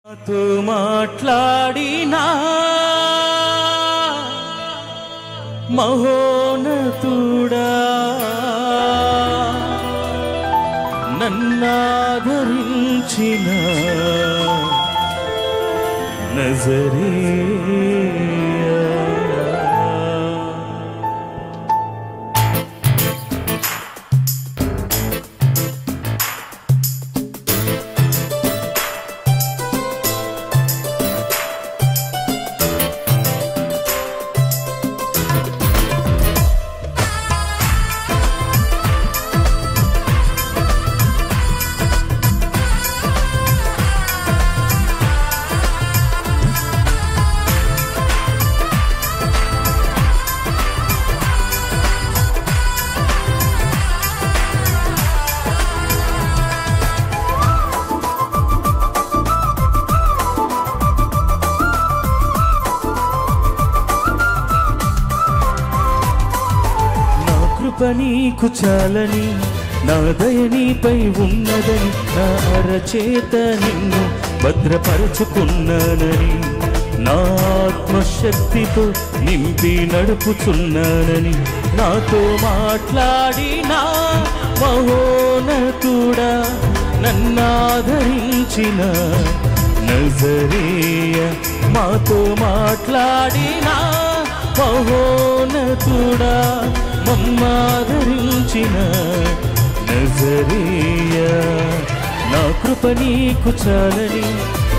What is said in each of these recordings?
నాతో మాట్లాడినా మహోన్నతుడా నన్నాదరించిన నజరేయ నీకు చాలని నా దయ నీపై ఉన్నదని నా అరచేత నిన్ను భద్రపరచుకున్నానని నా ఆత్మశక్తితో నింపి నడుపుచున్నానని నాతో మాట్లాడిన మహోన్నతుడా నన్నాదరించిన నజరేయ మాతో మాట్లాడిన మహోన్నతుడా మమ్మాదరించిన నజరేయ నా కృప నీకు చాలని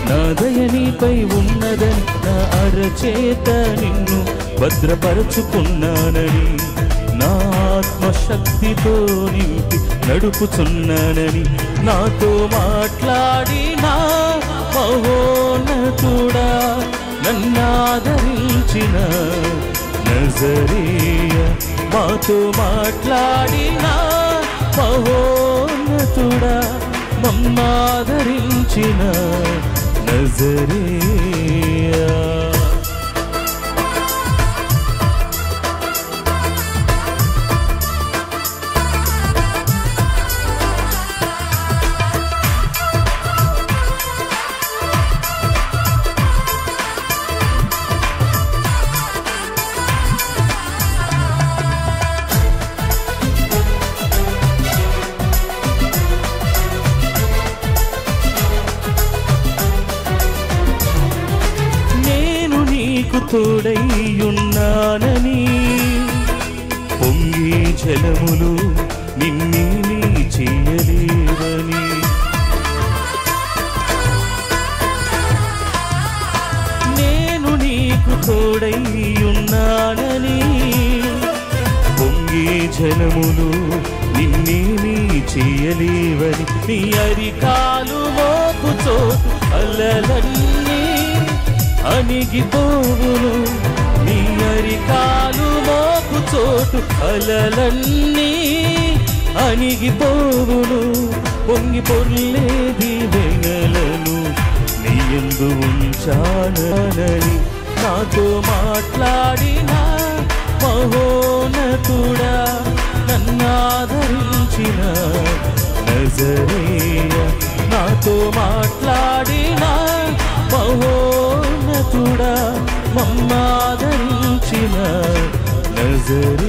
నా దయ నీపై ఉన్నదని నా అరచేత నిన్ను భద్రపరచుకున్నానని నా ఆత్మశక్తితో నింపి నడుపుచున్నానని నాతో మాట్లాడిన మహోన్నతుడా నన్నాదరించిన నజరేయ మాతో మాట్లాడిన మహోన్నతుడా మమ్మాదరించిన నజరేయ తోడైయున్నానని పొంగి జలములు నిన్నేమీ చేయలేవని నేను నీకు తోడైయున్నానని పొంగి జలములు నిన్నేమీ చేయలేవని నీ అరికాలు మోపు చోటు అలలన్నీ అణిగిపోవును నీ అరికాలు మోపు చోటు అలలన్నీ అణిగిపోవును పొంగి పొర్లేది వెనలను నీ యందు ఉంచానని నాతో మాట్లాడిన మహోన్నతుడా నన్నాదరించిన నజరేయ నాతో మాట్లాడిన మహోన్నతుడా మమ్మాదరించిన నజరేయ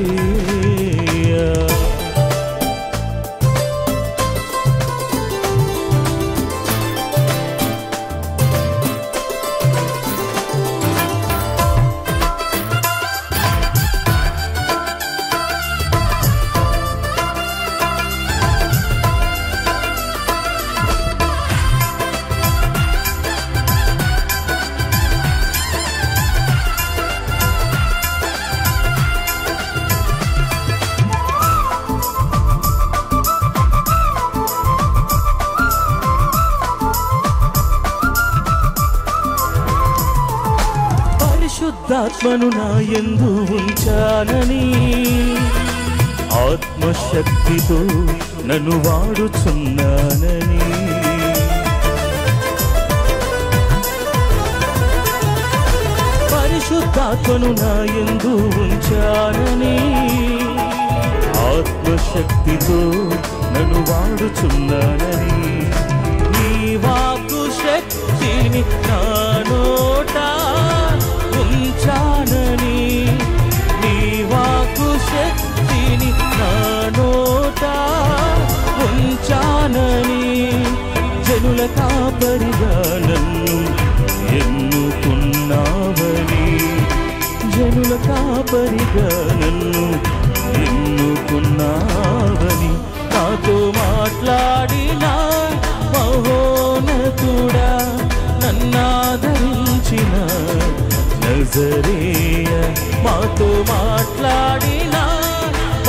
పరిశుద్ధాత్మను నా యందు ఉంచానని ఆత్మశక్తితో నన్ను వాడుచున్నానని పరిశుద్ధాత్మను నా యందు ఉంచానని ఆత్మశక్తితో నన్ను వాడుచున్నానని నీ వాక్కు శక్తి శక్తిని నా నోట ఉంచానని, నీ వాక్కు శక్తిని నా నోట ఉంచానని, జనుల కాపరిగా నన్ను ఎన్నుకున్నావని, జనుల కాపరిగా నన్ను ఎన్నుకున్నావని, నాతో మాట్లాడిన మహోన్నతుడా, నన్నాదరించిన నజరేయ, మాతో మాట్లాడిన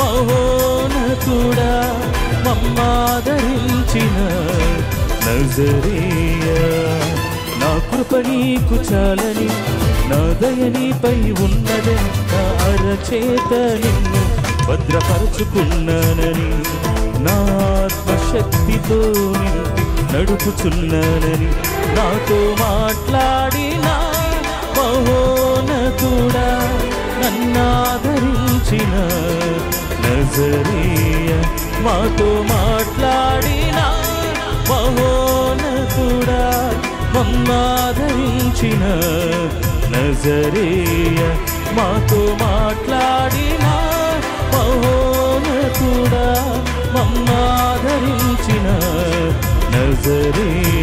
మహోన్నతుడా, మమ్మాదరించిన నజరేయ. నా కృప నీకు చాలని, నా దయ నీపై ఉన్నదని, నా అరచేత నిన్ను భద్రపరచుకున్నానని, నా ఆత్మశక్తితో నింపి నడుపుచున్నానని, నాతో మాట్లాడిన మహోన్నతుడా, నన్నాదరించిన నజరేయ, మాతో మాట్లాడిన మహోన్నతుడా, మమ్మాదరించిన నజరేయ, మాతో మాట్లాడిన మహోన్నతుడా, మమ్మాదరించిన నజరేయ.